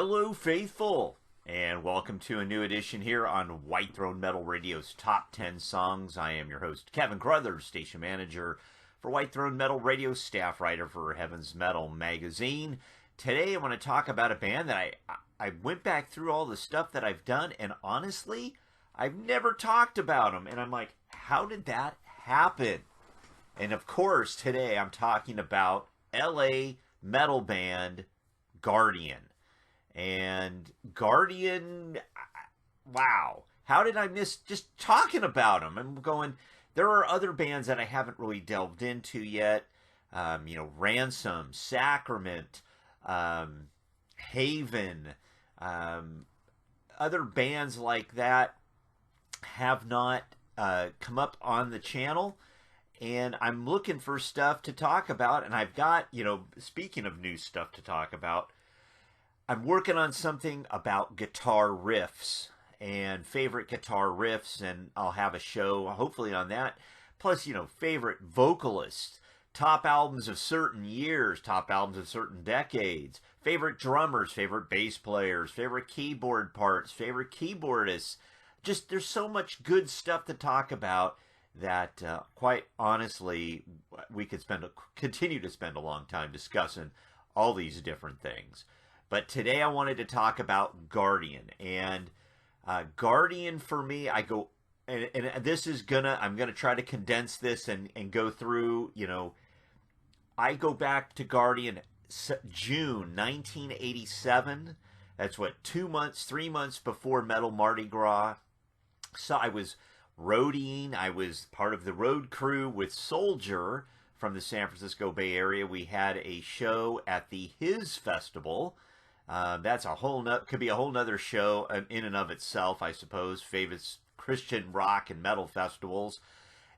Hello, faithful, and welcome to a new edition here on White Throne Metal Radio's Top 10 Songs. I am your host, Keven Crothers, station manager for White Throne Metal Radio, staff writer for Heaven's Metal magazine. Today I want to talk about a band that I went back through all the stuff that I've done, and honestly, I've never talked about them. And I'm like, how did that happen? And of course, today I'm talking about LA metal band Guardian. And Guardian, wow, how did I miss just talking about them? I'm going, there are other bands that I haven't really delved into yet. Ransom, Sacrament, Haven, other bands like that have not come up on the channel. And I'm looking for stuff to talk about. And I've got, speaking of new stuff to talk about, I'm working on something about guitar riffs and favorite guitar riffs, and I'll have a show hopefully on that. Plus, favorite vocalists, top albums of certain years, top albums of certain decades, favorite drummers, favorite bass players, favorite keyboard parts, favorite keyboardists. Just, there's so much good stuff to talk about that, quite honestly, we could continue to spend a long time discussing all these different things. But today I wanted to talk about Guardian. And Guardian for me, I'm gonna try to condense this and go through, I go back to Guardian June 1987. That's what, 3 months before Metal Mardi Gras. So I was roadieing. I was part of the road crew with Soldier from the San Francisco Bay Area. We had a show at the His Festival. That's could be a whole nother show in and of itself, I suppose. Favorite Christian rock and metal festivals.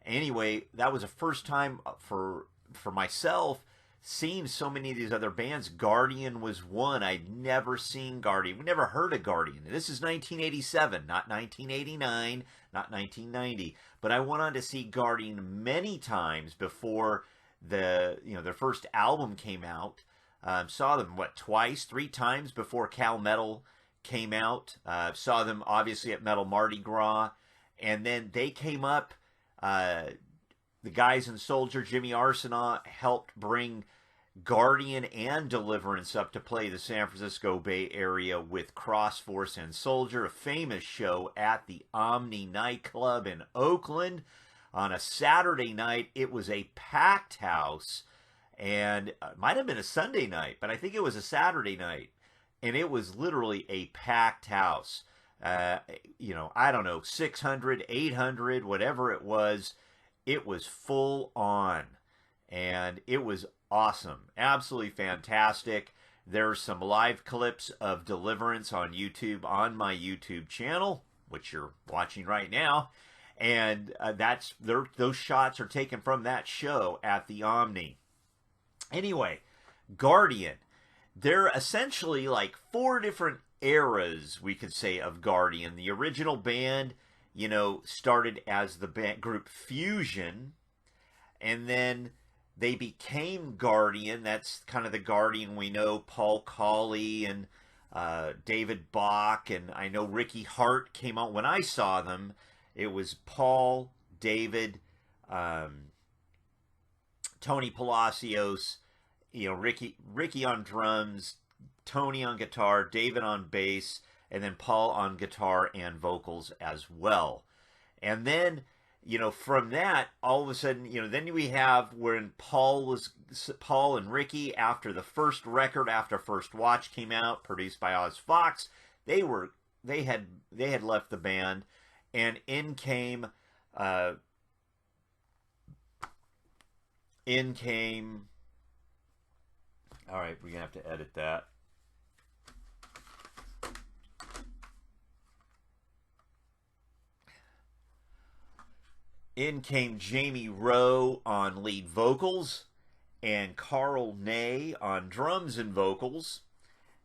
Anyway, that was the first time for myself seeing so many of these other bands. Guardian was one. I'd never seen Guardian. We never heard of Guardian. This is 1987, not 1989, not 1990. But I went on to see Guardian many times before their first album came out. Saw them, three times before Cal Metal came out. Saw them, obviously, at Metal Mardi Gras. And then they came up, the guys in Soldier, Jimmy Arsenault, helped bring Guardian and Deliverance up to play the San Francisco Bay Area with Crossforce and Soldier, a famous show at the Omni nightclub in Oakland. On a Saturday night, it was a packed house. And it might have been a Sunday night, but I think it was a Saturday night. And it was literally a packed house. I don't know, 600, 800, whatever it was. It was full on. And it was awesome. Absolutely fantastic. There's some live clips of Deliverance on YouTube, on my YouTube channel, which you're watching right now. And those shots are taken from that show at the Omni. Anyway, Guardian. They're essentially like four different eras, we could say, of Guardian. The original band, started as the band group Fusion, and then they became Guardian. That's kind of the Guardian we know. Paul Colley and David Bach, and I know Ricky Hart came out. When I saw them, it was Paul, David, Tony Palacios, Ricky on drums, Tony on guitar, David on bass, and then Paul on guitar and vocals as well. And then, from that, all of a sudden, then we have when Paul and Ricky, after the first record, after First Watch came out, produced by Oz Fox, they had left the band, and in came all right, we're going to have to edit that. In came Jamie Rowe on lead vocals and Carl Ney on drums and vocals.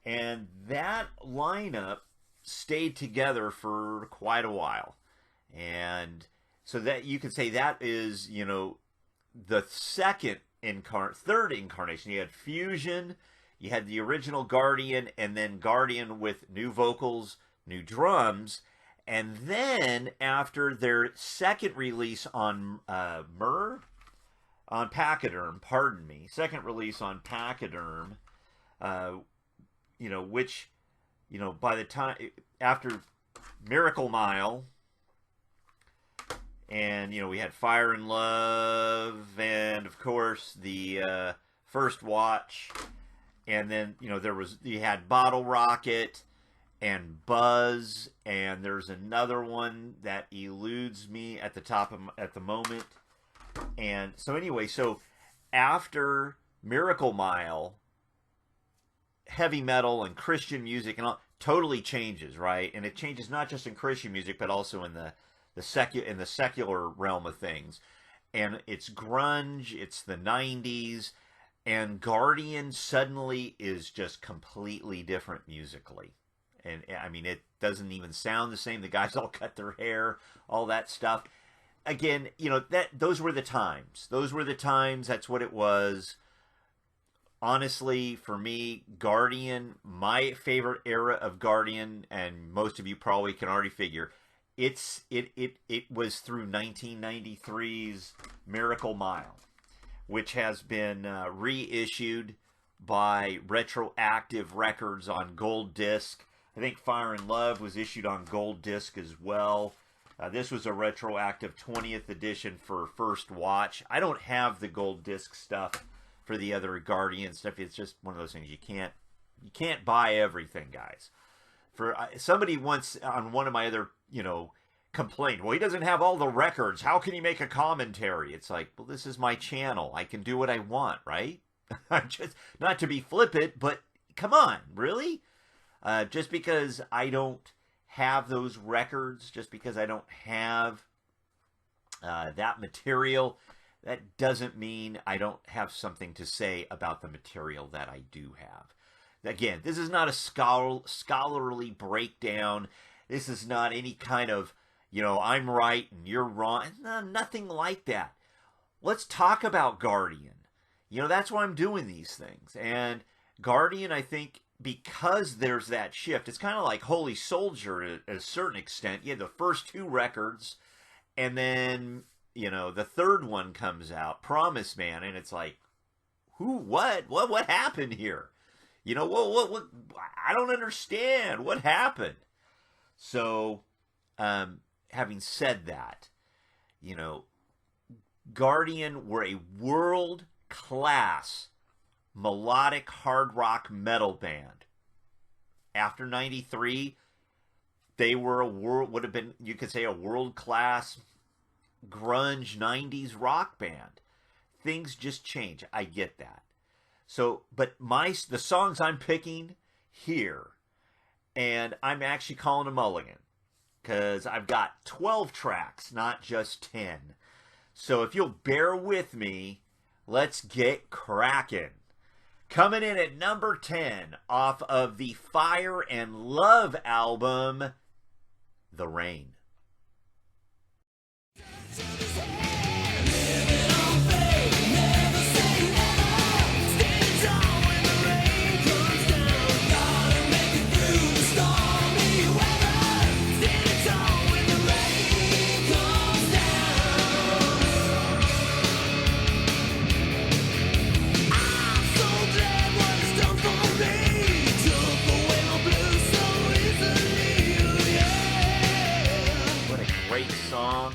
And that lineup stayed together for quite a while. And so that you could say that is, the third incarnation. You had Fusion, You had the original Guardian, and then Guardian with new vocals, new drums. And then after their second release on on Pachyderm, pardon me, second release on Pachyderm, which, by the time after Miracle Mile, and we had Fire and Love, and of course the First Watch, and then you had Bottle Rocket and Buzz, and there's another one that eludes me at the moment. And so anyway, after Miracle Mile, heavy metal and Christian music and all totally changes, right? And it changes not just in Christian music, but also in the secular realm of things. And it's grunge, it's the 90s, and Guardian suddenly is just completely different musically. And I mean, it doesn't even sound the same. The guys all cut their hair, all that stuff. Again, those were the times. Those were the times. That's what it was. Honestly, for me, Guardian, my favorite era of Guardian, and most of you probably can already figure, it was through 1993's Miracle Mile, which has been reissued by Retroactive Records on gold disc. I think Fire and Love was issued on gold disc as well. This was a retroactive 20th edition for First Watch. I don't have the gold disc stuff for the other Guardian stuff. It's just one of those things you can't buy everything, guys. For somebody once on one of my other complained, well, he doesn't have all the records. How can he make a commentary? It's like, well, this is my channel. I can do what I want, right? Just not to be flippant, but come on, really? Just because I don't have those records, just because I don't have that material, that doesn't mean I don't have something to say about the material that I do have. Again, this is not a scholarly breakdown. This is not any kind of, I'm right and you're wrong. No, nothing like that. Let's talk about Guardian. That's why I'm doing these things. And Guardian, I think, because there's that shift, it's kind of like Holy Soldier at a certain extent. You had the first two records, and then, the third one comes out, Promise Man, and it's like, what happened here? What, I don't understand. What happened? So, having said that, Guardian were a world-class melodic hard rock metal band. After 93, they were would have been, you could say, a world-class grunge 90s rock band. Things just change. I get that. So, but the songs I'm picking here, and I'm actually calling a mulligan, because I've got 12 tracks, not just 10. So if you'll bear with me, let's get cracking. Coming in at number 10 off of the Fire and Love album, The Rain. Song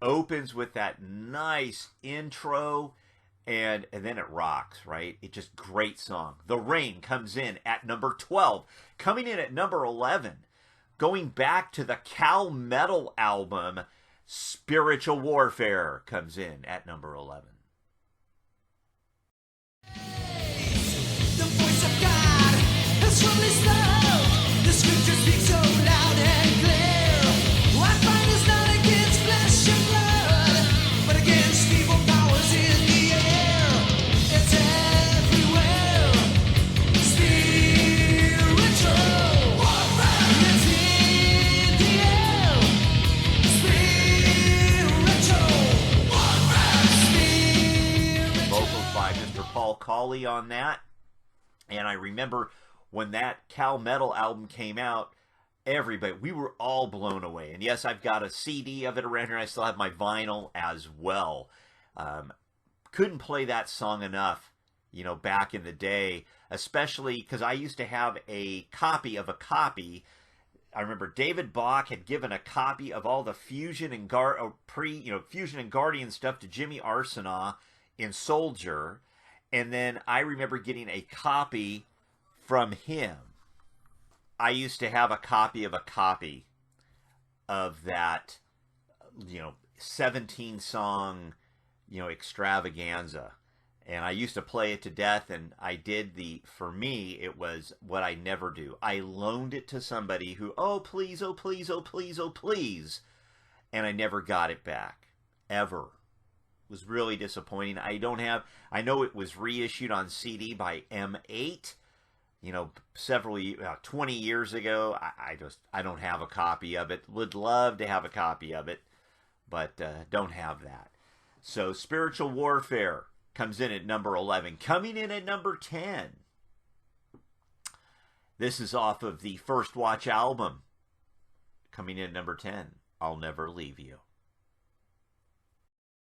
opens with that nice intro, and then it rocks, right? It's just great song. The Rain comes in at number 12. Coming in at number 11, going back to the Cal Metal album, Spiritual Warfare comes in at number 11. The voice of God has truly slow. The scripture speaks so loud and clear. I find it's not against flesh and blood, but against evil powers in the air. It's everywhere. Spiritual warfare. It's in the air. Spiritual warfare. Vocals by Mr. Paul Colley on that. And I remember when that Cal Metal album came out, everybody, we were all blown away. And yes, I've got a CD of it around here. I still have my vinyl as well. Couldn't play that song enough, back in the day, especially because I used to have a copy of a copy. I remember David Bach had given a copy of all the Fusion and Fusion and Guardian stuff to Jimmy Arsenault in Soldier, and then I remember getting a copy from him. I used to have a copy of that, 17 song, extravaganza. And I used to play it to death, and for me, it was what I never do. I loaned it to somebody who, oh, please, oh, please, oh, please, oh, please. And I never got it back. Ever. It was really disappointing. I know it was reissued on CD by M8, 20 years ago. I don't have a copy of it. Would love to have a copy of it, but don't have that. So Spiritual Warfare comes in at number 11. Coming in at number 10. This is off of the First Watch album. Coming in at number 10. I'll Never Leave You.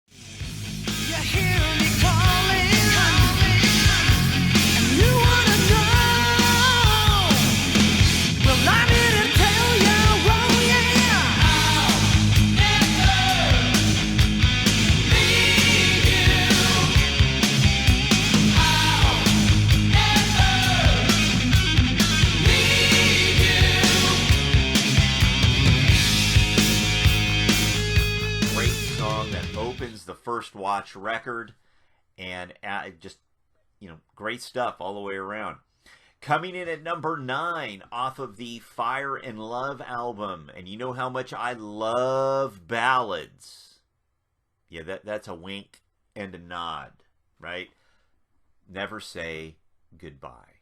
You hear me calling, and you wanna know. Well, I'm here to tell you, oh yeah, I'll never leave you. I'll never leave you. Great song that opens the First Watch record, and just, great stuff all the way around. Coming in at number 9 off of the Fire and Love album, and you know how much I love ballads. Yeah, that's a wink and a nod, right? Never Say Goodbye.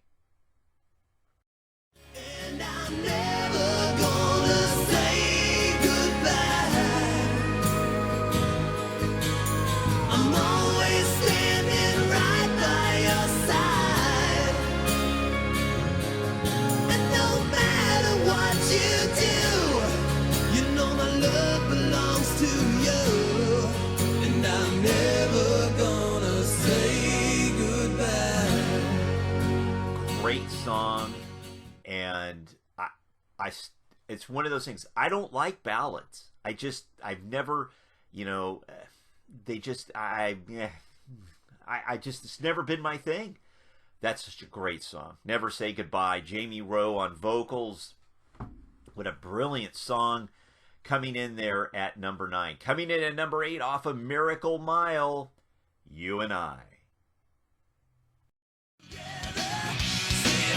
And I'm never gonna say goodbye. I'm always standing right by your side. And no matter what you do, you know my love belongs to you. And I'm never gonna say goodbye. Great song, and it's one of those things. I don't like ballads. I've never, it's never been my thing. That's such a great song. Never Say Goodbye. Jamie Rowe on vocals. What a brilliant song. Coming in there at number 9. Coming in at number 8 off of Miracle Mile, You and I.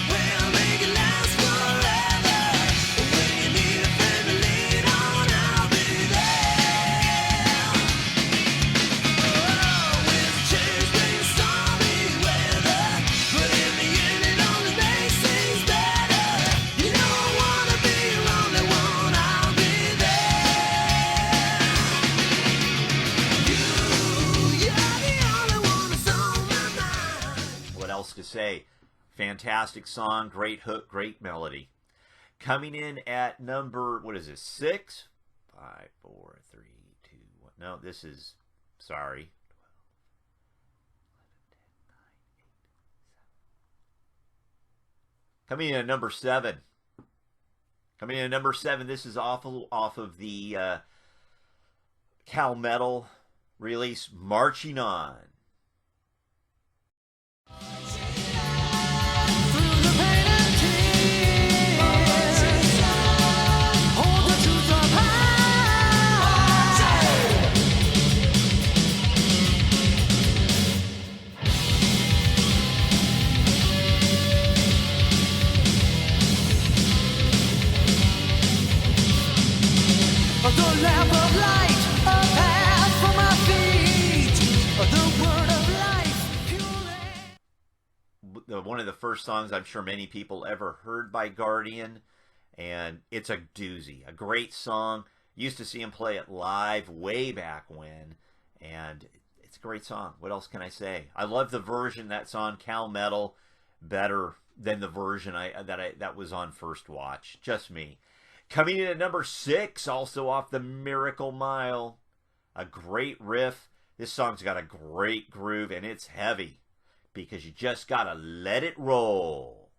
We'll make it last forever. When you need a friend to lean on, I'll be there. Oh, with change brings stormy weather, but in the end it only makes things better. You know I wanna be your only one, I'll be there. You're the only one that's on my mind. What else to say? Fantastic song, great hook, great melody. Coming in at number, 6? 5, 4, 3, 2, 1. No, this is, sorry. 12, 11, 10, 9, 8, 7. Coming in at number 7. Coming in at number 7, this is off of the Cal Metal release, Marching On. Through the pain and tears, hold the truth up high. The lamp of light, a path for my feet. The word of life, fuel. One of the first songs I'm sure many people ever heard by Guardian, and it's a doozy. A great song. Used to see him play it live way back when, and it's a great song. What else can I say? I love the version that's on Cal Metal. better than the version that was on First Watch. Just me. Coming in at number 6, also off the Miracle Mile, a great riff. This song's got a great groove, and it's heavy because you just gotta let it roll.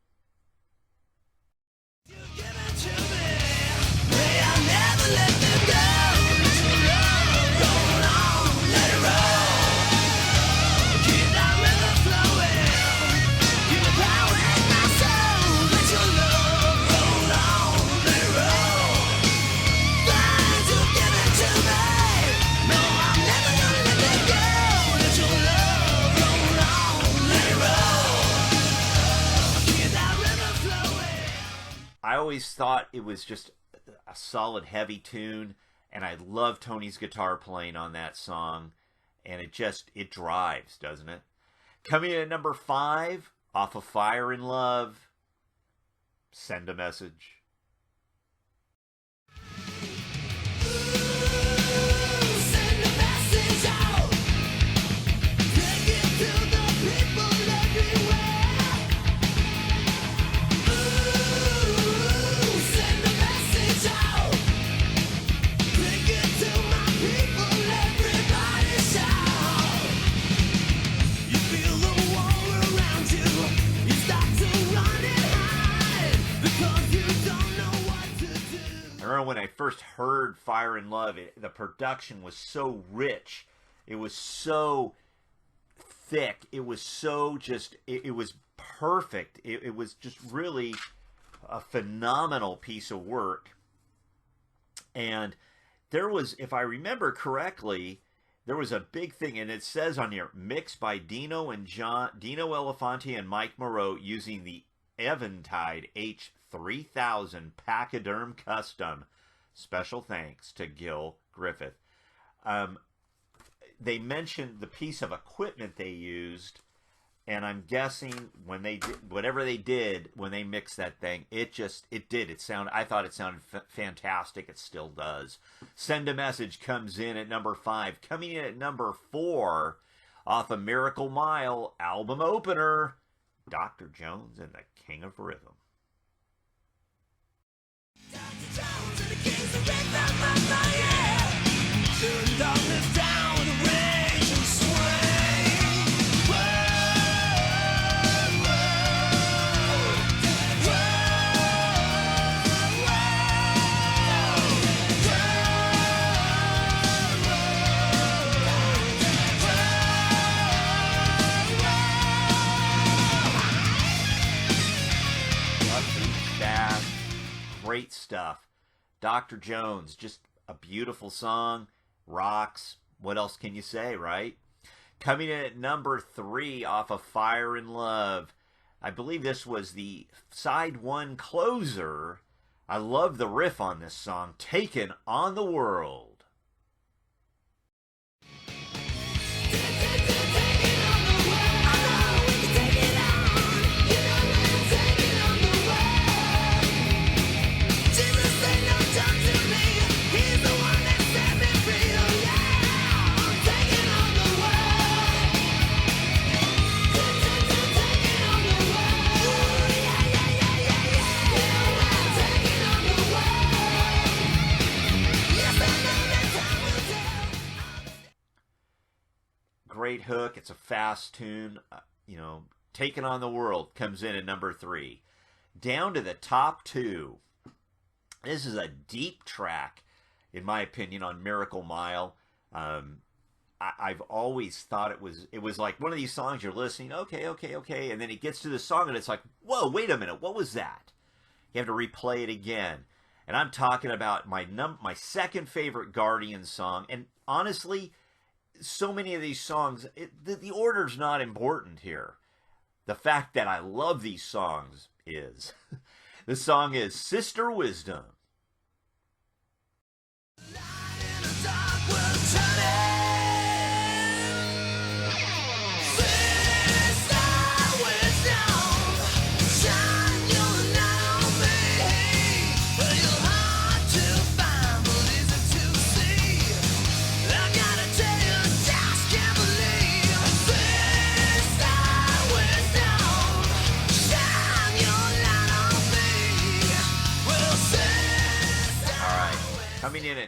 You give it to me. May I never let them go. Let your love roll on, let it roll. Keep that river flowing. Give me power in my soul. Let your love roll on, let it roll. Things you give it to me. No, I'm never gonna let them go. Let your love roll on, let it roll. Keep that river flowing. I always thought it was just a solid heavy tune, and I love Tony's guitar playing on that song, and it drives, doesn't it? Coming in at number 5, off of Fire in Love, Send a Message. Send a message out. Take it to the people everywhere. Send a message out. Take it to my people, everybody shout. You feel the war around you. You start to run and hide because you don't know what to do. I remember when I first heard Fire in Love, the production was so rich. It was so thick. It was so it was perfect. It was just really a phenomenal piece of work. And there was, if I remember correctly, there was a big thing, and it says on here, mixed by Dino Elefante and Mike Moreau using the Eventide H3000 Pachyderm Custom. Special thanks to Gil Griffith. They mentioned the piece of equipment they used, and I'm guessing when they did whatever they did when they mixed that thing, I thought it sounded fantastic. It still does. Send a Message comes in at number 5. Coming in at number 4, off a Miracle Mile album opener, Dr. Jones and the King of Rhythm. Dr. Jones and the Kings of Rhythm, yeah. Turn darkness down with a rage and swing. Whoa, Upbeat, fast, great stuff. Dr. Jones, just a beautiful song, rocks. What else can you say, right? Coming in at number 3 off of Fire in Love. I believe this was the side 1 closer. I love the riff on this song, Taken on the World. Great hook. It's a fast tune. Taken on the World comes in at number 3. Down to the top 2. This is a deep track, in my opinion, on Miracle Mile. I've always thought it was like one of these songs you're listening, okay, and then it gets to the song and it's like, whoa, wait a minute, what was that? You have to replay it again. And I'm talking about my second favorite Guardian song, and honestly, so many of these songs, the order's not important here. The fact that I love these songs is. The song is Sister Wisdom.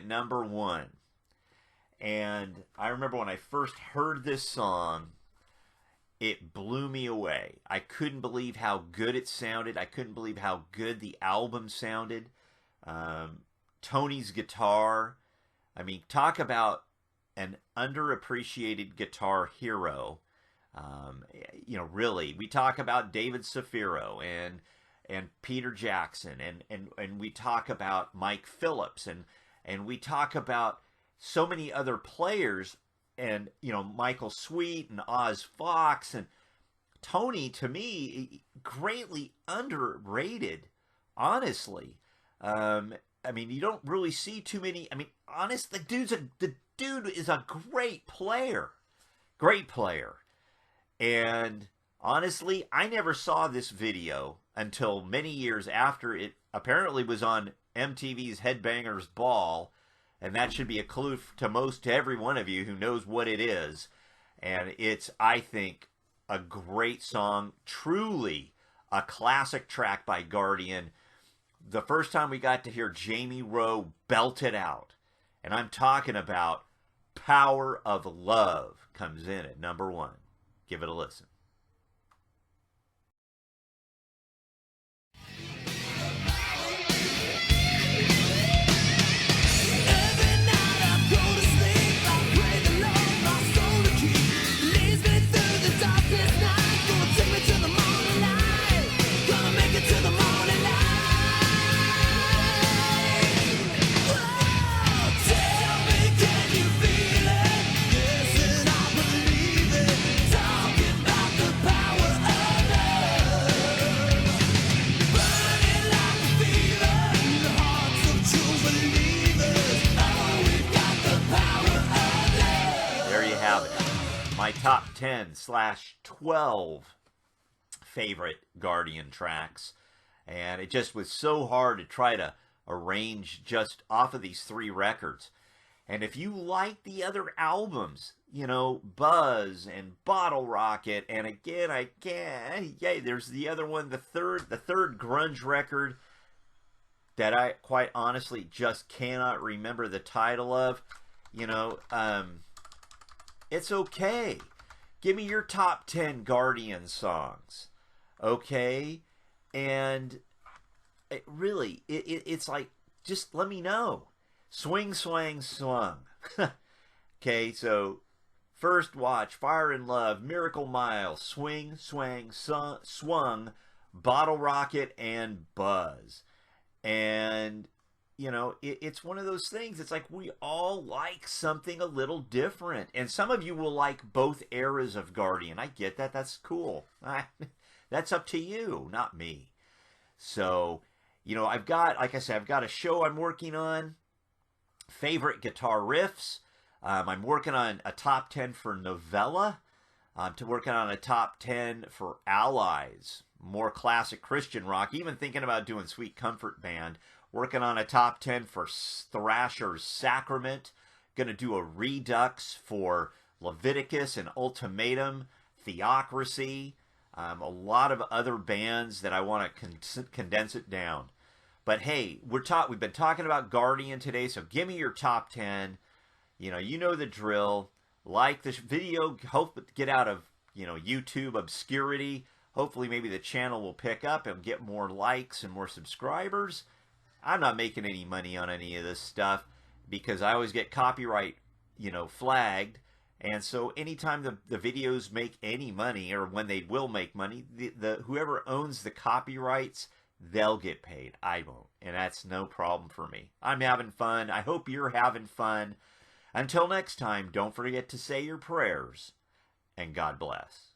at number 1. And I remember when I first heard this song, it blew me away. I couldn't believe how good it sounded. I couldn't believe how good the album sounded. Tony's guitar. I mean, talk about an underappreciated guitar hero. Really, we talk about David Safiro and Peter Jackson, and we talk about Mike Phillips, and we talk about so many other players, and Michael Sweet and Oz Fox, and Tony, to me, greatly underrated, honestly. I mean, you don't really see too many. I mean, honest, the dude is a great player. And honestly, I never saw this video until many years after it apparently was on MTV's Headbangers Ball, and that should be a clue to every one of you who knows what it is. And it's, I think, a great song, truly a classic track by Guardian. The first time we got to hear Jamie Rowe belt it out, and I'm talking about Power of Love, comes in at number 1. Give it a listen. My top 10/12 favorite Guardian tracks, and it just was so hard to try to arrange just off of these 3 records. And if you like the other albums, Buzz and Bottle Rocket, and again, there's the other one, the third grunge record that I quite honestly just cannot remember the title of. It's okay. Give me your top 10 Guardian songs. Okay? And it's like, just let me know. Swing, swang, swung. Okay, so first watch, Fire and Love, Miracle Mile, Swing, Swang, Swung, Bottle Rocket, and Buzz. And it's one of those things. It's like we all like something a little different. And some of you will like both eras of Guardian. I get that. That's cool. That's up to you, not me. So, I've got a show I'm working on. Favorite guitar riffs. I'm working on a top 10 for Novella. I'm working on a top 10 for Allies. More classic Christian rock. Even thinking about doing Sweet Comfort Band. Working on a top 10 for Thrasher's Sacrament. Going to do a redux for Leviticus and Ultimatum, Theocracy. A lot of other bands that I want to condense it down. But hey, we've been talking about Guardian today, so give me your top 10. You know the drill. Like this video, hope to get out of YouTube obscurity. Hopefully maybe the channel will pick up and get more likes and more subscribers. I'm not making any money on any of this stuff because I always get copyright, flagged. And so anytime the videos make any money, or when they will make money, the whoever owns the copyrights, they'll get paid. I won't. And that's no problem for me. I'm having fun. I hope you're having fun. Until next time, don't forget to say your prayers, and God bless.